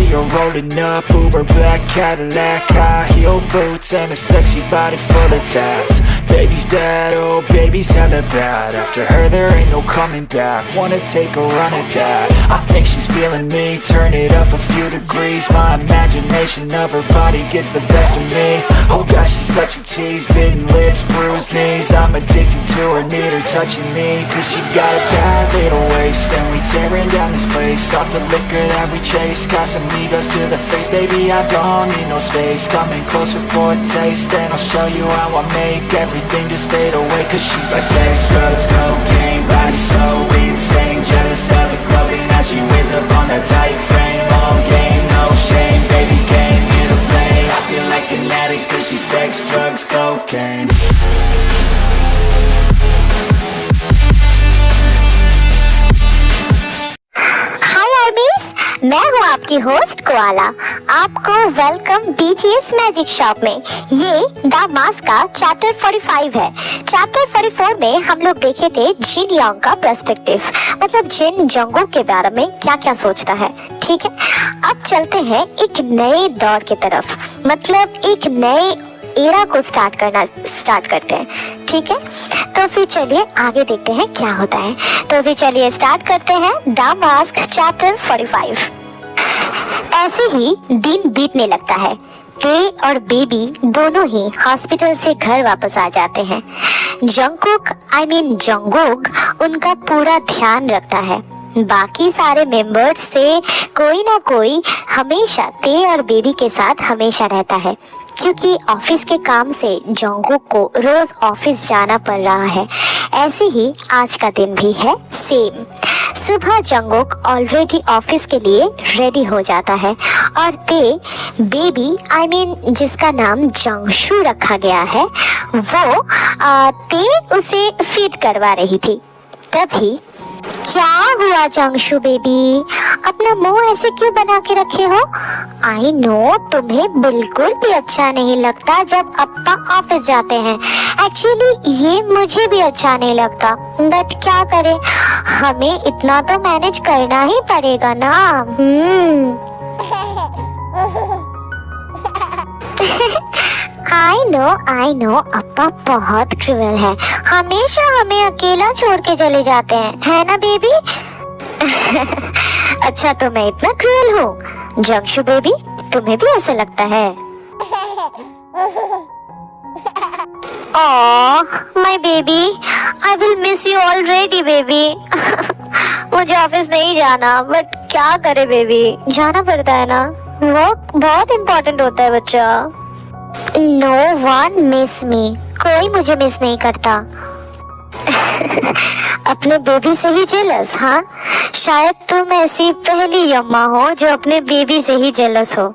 see her rolling up, Uber black Cadillac, high heel boots and a sexy body full of tats. Baby's bad, oh baby's hella bad. After her there ain't no coming back. Wanna take a run at that. I think she's feeling me, turn it up a few degrees. My imagination of her body gets the best of me. Oh gosh, she's such a tease, bitten lips, bruised knees. I'm addicted to her, need her touching me, cause she got a bad little waist. And we tearing down this place, off the liquor that we chase. Casamigos to the face, baby I don't need no space. Coming closer for a taste, and I'll show you how I make everything just fade away. Cause she's like sex, drugs, cocaine, body so insane. Jealous of the clothing that she wears up on that tight frame. All game, no shame, baby came here to play. I feel like an addict cause she's sex, drugs, cocaine. मैं हूँ आपकी host koala. आपको welcome BTS magic shop में। ये the mask का chapter 45 है। Chapter 44 में हम लोग देखे थे जिन योंग का पर्सपेक्टिव, मतलब जिन जंगकोक के बारे में क्या क्या सोचता है। ठीक है, अब चलते हैं एक नए दौर की तरफ, मतलब एक नए एरा को स्टार्ट करते हैं। ठीक है, तो फिर चलिए आगे देखते हैं क्या होता है। तो फिर चलिए स्टार्ट करते हैं द मास्क चैप्टर 45। ऐसे ही दिन बीतने लगता है। ते और बेबी दोनों ही हॉस्पिटल से घर वापस आ जाते हैं। जंगकोक उनका पूरा ध्यान रखता है। बाकी सारे मेंबर्स से कोई ना कोई हमेशा ते और बेबी के साथ हमेशा रहता है, क्योंकि ऑफिस के काम से जंगकोक को रोज ऑफिस जाना पड़ रहा है। ऐसे ही आज का दिन भी है सेम। सुबह जंगकोक ऑलरेडी ऑफिस के लिए रेडी हो जाता है और ते बेबी जिसका नाम जंगशु रखा गया है, वो ते उसे फीड करवा रही थी। तभी क्या हुआ जंगशु बेबी, अपना मुंह ऐसे क्यों बना के रखे हो? आई नो तुम्हें बिल्कुल भी अच्छा नहीं लगता जब अप्पा ऑफिस जाते हैं। एक्चुअली ये मुझे भी अच्छा नहीं लगता, बट क्या करें, हमें इतना तो मैनेज करना ही पड़ेगा ना। आई नो अप्पा बहुत क्रूअल है, हमेशा हमें अकेला छोड़ के चले जाते हैं, है ना बेबी? अच्छा तो मैं इतना क्रूअल हूँ? जंगशु बेबी तुम्हें भी ऐसा लगता है? My baby, I will miss you already baby. मुझे ऑफिस नहीं जाना, बट क्या करे बेबी, जाना पड़ता है ना, वर्क बहुत इम्पोर्टेंट होता है बच्चा। नो वन मिस मी, कोई मुझे मिस नहीं करता। अपने बेबी से ही जेलस? हाँ, शायद तुम ऐसी पहली यम्मा हो जो अपने बेबी से ही जेलस हो।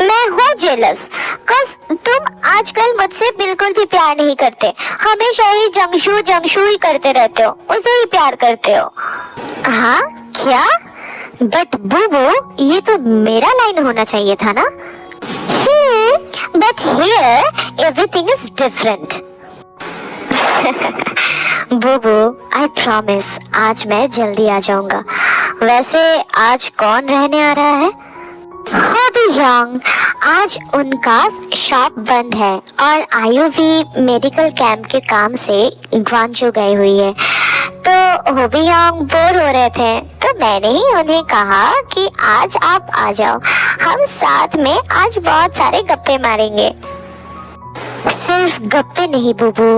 मैं हूँ जेलस, कस तुम आजकल मुझसे बिल्कुल भी प्यार नहीं करते, हमेशा ही जंगशु ही करते रहते हो, उसे ही प्यार करते हो। हाँ क्या? बट बूबू ये तो मेरा लाइन होना चाहिए था ना। But here everything is different. Bubu I promise आज मैं जल्दी आ जाऊंगा। वैसे आज कौन रहने आ रहा है? होबीयांग, आज उनका शॉप बंद है और आयु भी मेडिकल कैंप के काम से ग्वांचू गई हुई है। तो होबीयांग बोर हो रहे थे, तो मैंने ही उन्हें कहा कि आज आप आ जाओ, हम साथ में आज बहुत सारे गप्पे मारेंगे। सिर्फ गप्पे नहीं बूबू,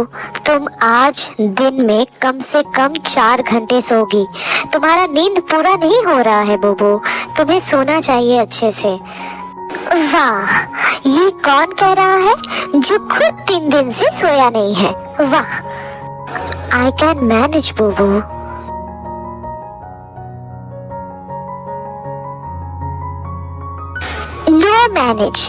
तुम आज दिन में कम से कम 4 घंटे सोगी। तुम्हारा नींद पूरा नहीं हो रहा है बूबू, तुम्हें सोना चाहिए अच्छे से। वाह, ये कौन कह रहा है जो खुद 3 दिन से सोया नहीं है? वाह, I can manage Bubu. No manage,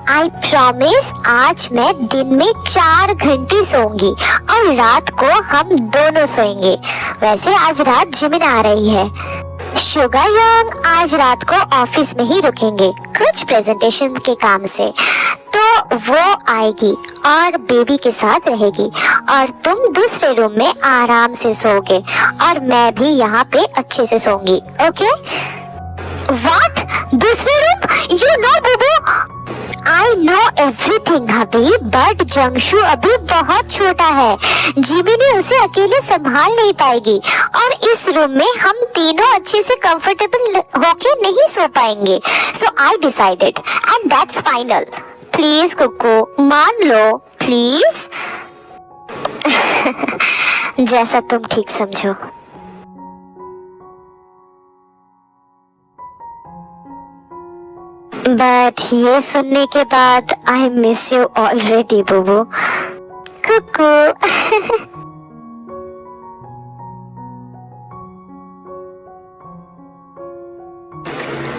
I promise आज मैं दिन में 4 घंटे सोऊंगी और रात को हम दोनों सोएंगे। वैसे आज रात जिमिन आ रही है। शुगर यांग आज रात को ऑफिस में ही रुकेंगे कुछ प्रेजेंटेशन के काम से, तो वो आएगी और बेबी के साथ रहेगी और तुम दूसरे रूम में आराम से सोओगे और मैं भी यहाँ पे अच्छे से सोऊंगी, ओके? What? दूसरे रूम? You know बुबू, I know everything hubby, but जंगशु अभी बहुत छोटा है। जिमिनी उसे अकेले संभाल नहीं पाएगी और इस रूम में हम तीनों अच्छे से कंफर्टेबल होके नहीं सो पाएंगे। So I decided and that's final. Please Kuku मान लो, प्लीज। जैसा तुम ठीक समझो। बट ये सुनने के बाद आई मिस यू ऑलरेडी बुबू। कुकू।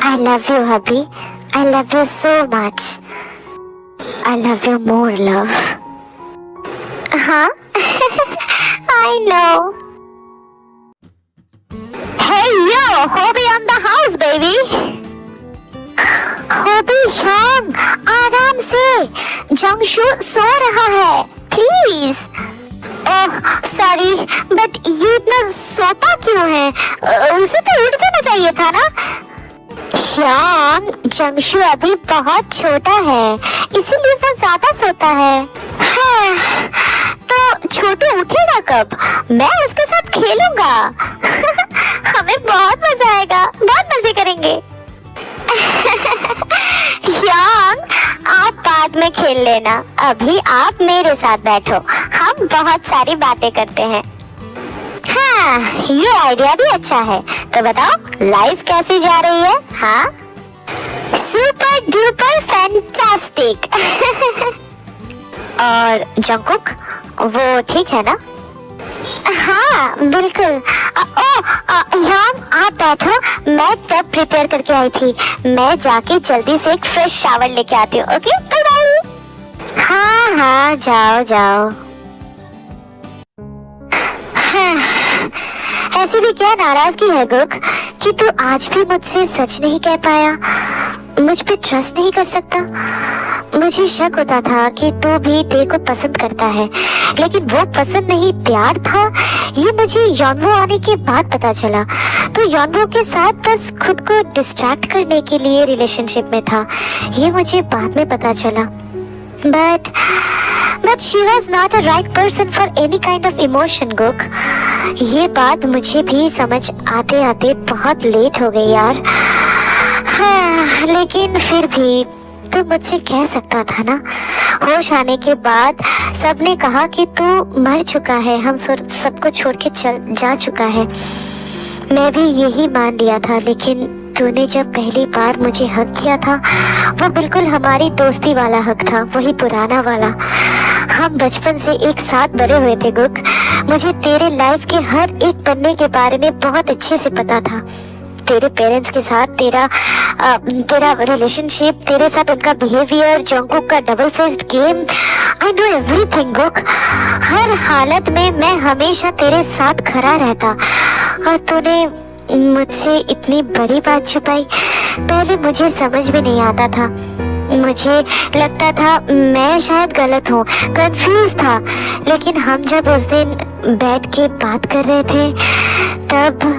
I love you hubby, I love you so much. I love you more love. हाँ? I know. Hey yo, Hobie on the house baby. Hobby शाम, आराम से, जंगशु सो रहा है, प्लीज। ओह सॉरी, बट ये इतना सोता क्यों है? उसे तो उठ जाना चाहिए था ना। श्याम, जंगशु अभी बहुत छोटा है, इसीलिए वो ज्यादा सोता है। हाँ, तो छोटू उठेगा कब? मैं उसके साथ खेलूंगा। हमें बहुत मजा आएगा, बहुत मजे करेंगे। यांग, आप बाद में खेल लेना, अभी आप मेरे साथ बैठो, हम बहुत सारी बातें करते हैं। हाँ, ये आइडिया भी अच्छा है। तो बताओ लाइफ कैसी जा रही है? हाँ, सुपर डुपर फैंटास्टिक। और जंगकुक, वो ठीक है ना? हाँ बिल्कुल। याम, आप बैठो, मैं टब प्रिपेयर करके आई थी, मैं जाके जल्दी से एक फ्रेश शावर लेके आती हूँ। Okay bye bye. हाँ हाँ जाओ जाओ। हाँ, ऐसी भी क्या नाराजगी है गुक कि तू आज भी मुझसे सच नहीं कह पाया, मुझ पे ट्रस्ट नहीं कर सकता। मुझे शक होता था कि तू भी तेरे को पसंद करता है, लेकिन वो पसंद नहीं प्यार था, ये मुझे यॉनवो आने के बाद पता चला। तो यॉनवो के साथ बस खुद को डिस्ट्रैक्ट करने के लिए रिलेशनशिप में था, ये मुझे बाद में पता चला। But she was not a right person for any kind of emotion Kook. ये बात मुझे भी समझ आते आते बहुत लेट हो गई यार। हाँ, लेकिन फिर भी तो मुझसे कह सकता था ना। होश आने के बाद सबने कहा कि तू मर चुका है, हम सबको छोड़ के चल जा चुका है। मैं भी यही मान लिया था, लेकिन तूने जब पहली बार मुझे हक किया था, वो बिल्कुल हमारी दोस्ती वाला हक था, वही पुराना वाला। हम बचपन से एक साथ बड़े हुए थे गुक। मुझे तेरे लाइफ के हर एक पन्ने के बारे में बहुत अच्छे से पता था। तेरे पेरेंट्स के साथ तेरा रिलेशनशिप, तेरे साथ उनका बिहेवियर, जंगकुक का double faced game, I know everything Kook. हर हालत में मैं हमेशा तेरे साथ खड़ा रहता, और तूने मुझसे इतनी बड़ी बात छुपाई, पहले मुझे समझ भी नहीं आता था। मुझे लगता था मैं शायद गलत हूँ, कंफ्यूज था। लेकिन हम जब उस दिन बैठ के बात कर रहे थे, तब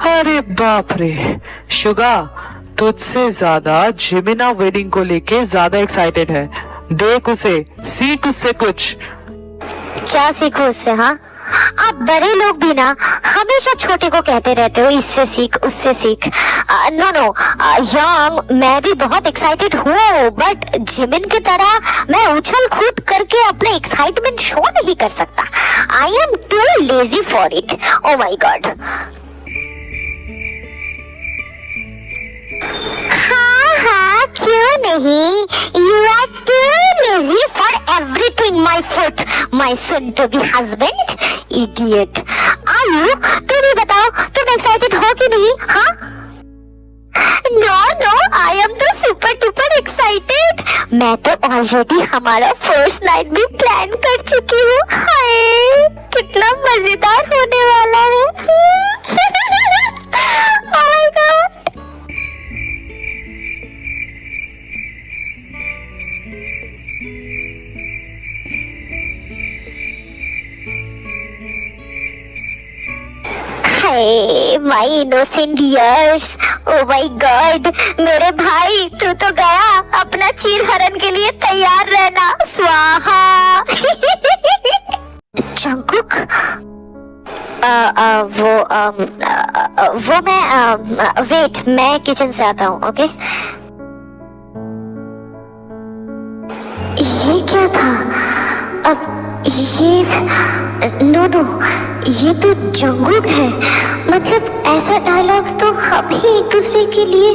अरे बाप रे, शुगा तुझसे ज्यादा जिमिना वेडिंग को लेके ज्यादा एक्साइटेड है। देख उसे, सीख उससे कुछ। क्या सीखो उससे? हाँ, आप बड़े लोग भी ना हमेशा छोटे को कहते रहते हो इससे सीख उससे सीख। नो यांग, मैं भी बहुत एक्साइटेड हूँ, बट जिमिन की तरह मैं उछल कूद करके अपने एक्साइटमेंट शो नहीं कर सकता। I am too lazy for it. Oh my God. हाँ, क्यों नहीं? You are too lazy for everything, my foot, my soon-to-be husband, idiot. Are you? तुम ही बताओ, तुम excited हो कि नहीं? हाँ? No, I am तो super excited. मैं तो already हमारा first night भी plan कर चुकी हूँ। हाय, कितना मजेदार होने वाला है। Oh my God! Hi my innocent years, oh my God. मेरे भाई तू तो गया, अपना चीर हरण के लिए तैयार रहना, स्वाहा। जंगकुक वो मैं वेट, मैं किचन से आता हूँ, ओके? ये क्या था? अब ये नो, ये तो जंगकुक है। मतलब ऐसा डायलॉग्स तो हम ही एक दूसरे के लिए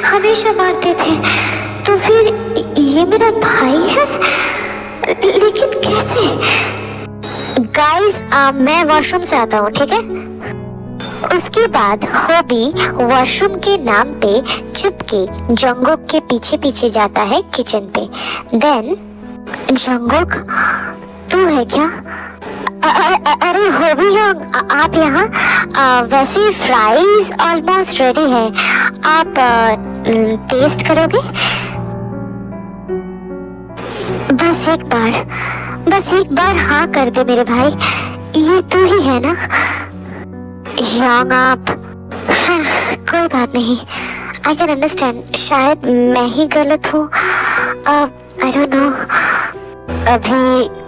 हमेशा मारते थे, तो फिर ये मेरा भाई है, लेकिन कैसे? गाइस मैं वॉशरूम से आता हूँ, ठीक है? उसके बाद होबी वॉशरूम के नाम पे चुपके जंगकुक के पीछे पीछे जाता है किचन पे। देन जंगकुक, तू है क्या? अरे होबी आप यहाँ? वैसे फ्राइज ऑलमोस्ट रेडी है, आप टेस्ट करोगे? बस एक बार हाँ कर दे मेरे भाई, ये तू ही है ना? यंग आप, हाँ, कोई बात नहीं, आई कैन अंडरस्टैंड। शायद मैं ही गलत हूँ, आई डोंट नो। अभी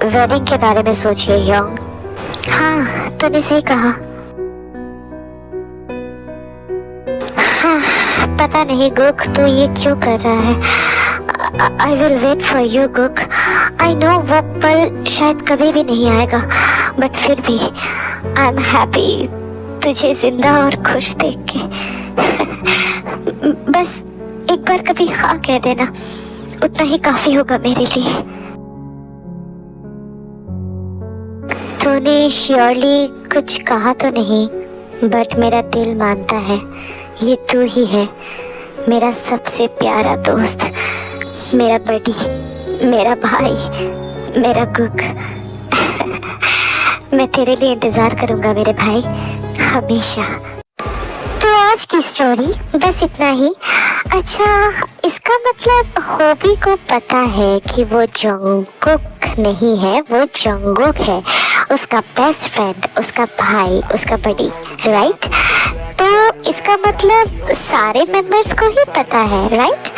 वेडिंग के बारे में सोचिए यंग। हाँ, तूने सही कहा। हाँ, पता नहीं गुक, तू ये क्यों कर रहा है? I will wait for you Kook. I know वो पल शायद कभी भी नहीं आएगा, बट फिर भी आई एम हैप्पी तुझे जिंदा और खुश देख के। बस एक बार कभी हाँ कह देना, उतना ही काफी होगा मेरे लिए। तूने श्योरली कुछ कहा तो नहीं, बट मेरा दिल मानता है ये तू ही है, मेरा सबसे प्यारा दोस्त, मेरा बड़ी, मेरा भाई, मेरा गुक। मैं तेरे लिए इंतजार करूंगा मेरे भाई, हमेशा। तो आज की स्टोरी बस इतना ही। अच्छा, इसका मतलब होबी को पता है कि वो जंगकुक नहीं है, वो जंगकुक है, उसका बेस्ट फ्रेंड, उसका भाई, उसका बड़ी, राइट? तो इसका मतलब सारे मेंबर्स को ही पता है, राइट?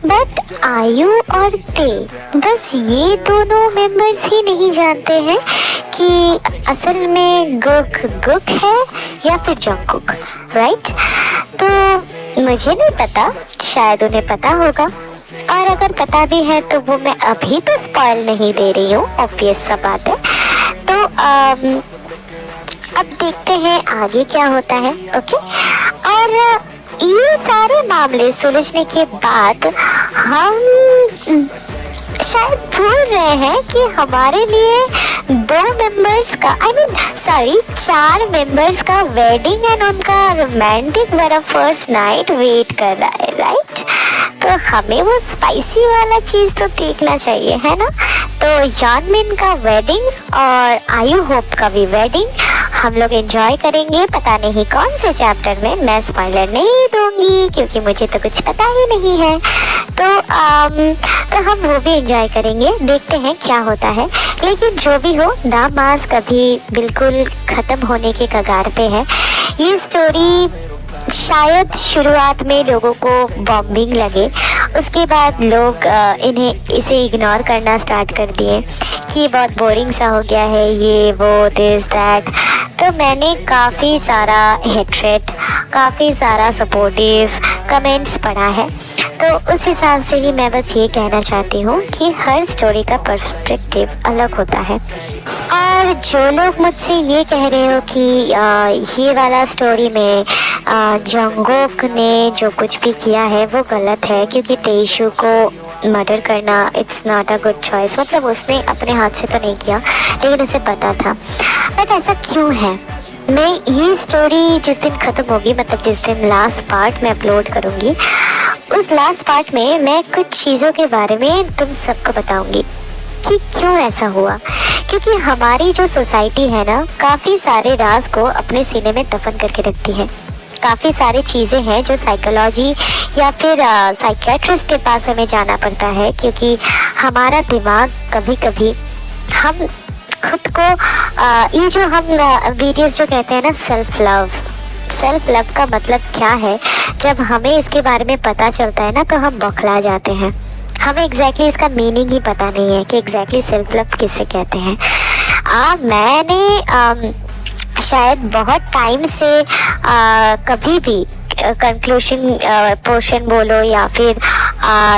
बट आयु और ते, बस ये दोनों मेंबर्स ही नहीं जानते हैं कि असल में गुक गुक है या फिर जंगकुक, राइट? तो मुझे नहीं पता, शायद उन्हें पता होगा, और अगर पता भी है तो वो मैं अभी तो स्पॉइल नहीं दे रही हूँ, ऑब्वियस सा बात है। तो अब देखते हैं आगे क्या होता है, ओके? और ये सारे मामले सुलझने के बाद हम शायद भूल रहे हैं कि हमारे लिए 4 मेंबर्स का वेडिंग एंड उनका रोमांटिक वाला फर्स्ट नाइट वेट कर रहा है, राइट? तो हमें वो स्पाइसी वाला चीज तो देखना चाहिए, है ना? तो यानमिन का वेडिंग और आयु होप का भी वेडिंग हम लोग एंजॉय करेंगे, पता नहीं कौन से चैप्टर में, मैं स्पॉइलर नहीं दूंगी क्योंकि मुझे तो कुछ पता ही नहीं है। तो हम वो भी एंजॉय करेंगे, देखते हैं क्या होता है। लेकिन जो भी हो, द मास्क अभी बिल्कुल ख़त्म होने के कगार पे है। ये स्टोरी शायद शुरुआत में लोगों को बॉम्बिंग लगे, उसके बाद लोग इसे इग्नोर करना स्टार्ट कर दिए कि बहुत बोरिंग सा हो गया है, ये वो दिस दैट। तो मैंने काफ़ी सारा हेट्रेड, काफ़ी सारा सपोर्टिव कमेंट्स पढ़ा है, तो उस हिसाब से ही मैं बस ये कहना चाहती हूँ कि हर स्टोरी का पर्सपेक्टिव अलग होता है। और जो लोग मुझसे ये कह रहे हो कि ये वाला स्टोरी में जंगकुक ने जो कुछ भी किया है वो गलत है, क्योंकि तेइशु को मर्डर करना it's not a good choice, मतलब उसने अपने हाथ से तो नहीं किया, लेकिन उसे पता था। बट ऐसा क्यों है? मैं ये स्टोरी जिस दिन ख़त्म होगी, मतलब जिस दिन लास्ट पार्ट में अपलोड करूँगी, उस लास्ट पार्ट में मैं कुछ चीज़ों के बारे में तुम सबको बताऊंगी कि क्यों ऐसा हुआ, क्योंकि हमारी जो सोसाइटी है ना, काफ़ी सारे राज को अपने सीने में दफन करके रखती है। काफ़ी सारी चीज़ें हैं जो साइकोलॉजी या फिर साइकियाट्रिस्ट के पास हमें जाना पड़ता है, क्योंकि हमारा दिमाग कभी कभी हम खुद को ये जो हम वीडियोस जो कहते हैं ना, सेल्फ लव का मतलब क्या है, जब हमें इसके बारे में पता चलता है ना तो हम बौखला जाते हैं। हमें एग्जैक्टली इसका मीनिंग ही पता नहीं है कि एग्जैक्टली सेल्फ लव किसे कहते हैं। मैंने शायद बहुत टाइम से कभी भी कंक्लूजन पोर्शन बोलो या फिर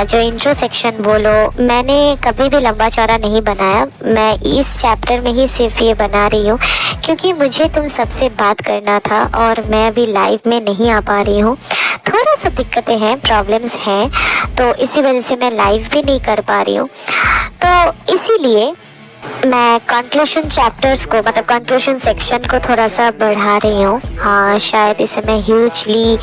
जो इंट्रो सेक्शन बोलो, मैंने कभी भी लंबा चौड़ा नहीं बनाया। मैं इस चैप्टर में ही सिर्फ ये बना रही हूँ क्योंकि मुझे तुम सबसे बात करना था और मैं अभी लाइव में नहीं आ पा रही हूँ। थोड़ा सा दिक्कतें हैं, प्रॉब्लम्स हैं, तो इसी वजह से मैं लाइव भी नहीं कर पा रही हूँ। तो इसीलिए मैं कंक्लूजन चैप्टर्स को, मतलब कंक्लूजन सेक्शन को थोड़ा सा बढ़ा रही हूँ। हाँ, शायद इसे मैं ह्यूजली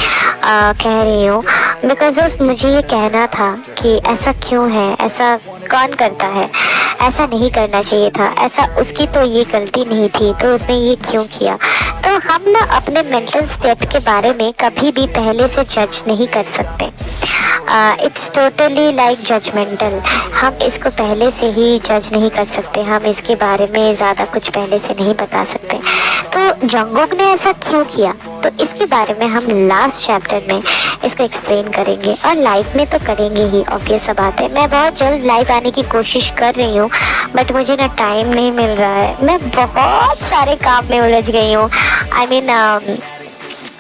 कह रही हूँ बिकॉज ऑफ मुझे ये कहना था कि ऐसा क्यों है, ऐसा कौन करता है, ऐसा नहीं करना चाहिए था, ऐसा उसकी तो ये गलती नहीं थी तो उसने ये क्यों किया। तो हम ना अपने मेंटल स्टेट के बारे में कभी भी पहले से जज नहीं कर सकते। It's totally like judgmental. हम इसको पहले से ही जज नहीं कर सकते, हम इसके बारे में ज़्यादा कुछ पहले से नहीं बता सकते। तो जंगकुक ने ऐसा क्यों किया, तो इसके बारे में हम लास्ट चैप्टर में इसको एक्सप्लेन करेंगे और लाइव में तो करेंगे ही, ऑब्वियस बात है। मैं बहुत जल्द लाइव आने की कोशिश कर रही हूँ बट मुझे ना टाइम नहीं मिल रहा है। मैं बहुत सारे काम में उलझ गई हूँ।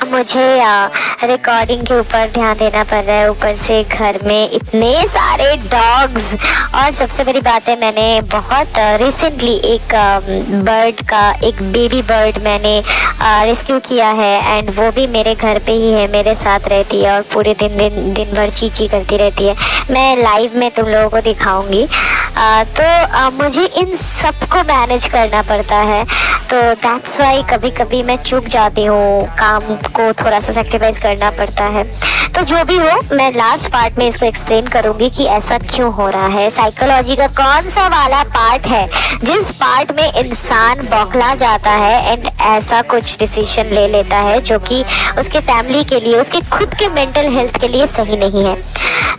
मुझे रिकॉर्डिंग के ऊपर ध्यान देना पड़ रहा है, ऊपर से घर में इतने सारे डॉग्स, और सबसे बड़ी बात है मैंने बहुत रिसेंटली एक एक बेबी बर्ड मैंने रेस्क्यू किया है एंड वो भी मेरे घर पे ही है, मेरे साथ रहती है और पूरे दिन भर चींची करती रहती है। मैं लाइव में तुम लोगों को दिखाऊंगी। तो मुझे इन सब को मैनेज करना पड़ता है, तो दैट्स वाई कभी कभी मैं चूक जाती हूँ, काम को थोड़ा सा सेक्रीफाइस करना पड़ता है। तो जो भी हो, मैं लास्ट पार्ट में इसको एक्सप्लेन करूंगी कि ऐसा क्यों हो रहा है, साइकोलॉजी का कौन सा वाला पार्ट है जिस पार्ट में इंसान बौखला जाता है एंड ऐसा कुछ डिसीजन ले लेता है जो कि उसके फैमिली के लिए, उसके खुद के मेंटल हेल्थ के लिए सही नहीं है।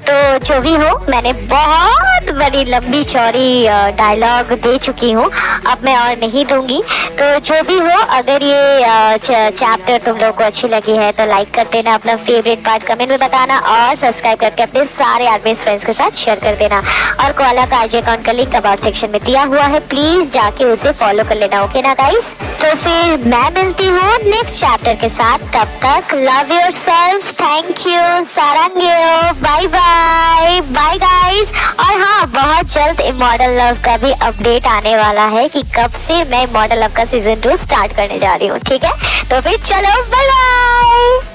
तो जो भी हो, मैंने बहुत बड़ी लंबी चौड़ी डायलॉग दे चुकी हूँ, अब मैं और नहीं दूंगी। तो जो भी हो, अगर ये चैप्टर तुम लोगों को अच्छी लगी है तो लाइक कर देना, अपना फेवरेट पार्ट कमेंट में बताना और सब्सक्राइब करके अपने सारे आर्मीज फ्रेंड्स के साथ शेयर कर देना। और कोआला का आईजी अकाउंट का लिंक अबाउट सेक्शन में दिया हुआ है, प्लीज जाके उसे फॉलो कर लेना, ओके ना गाइस। तो फिर मैं मिलती हूँ नेक्स्ट चैप्टर के साथ, तब तक लव योरसेल्फ, थैंक यू, सारंगेओ, बाय बाय बाय गाइस। और हाँ, बहुत जल्द इमॉर्टल लव का भी अपडेट आने वाला है कि कब से मैं इमॉर्टल लव का सीजन 2 स्टार्ट करने जा रही हूँ, ठीक है। तो फिर चलो, बाय बाय।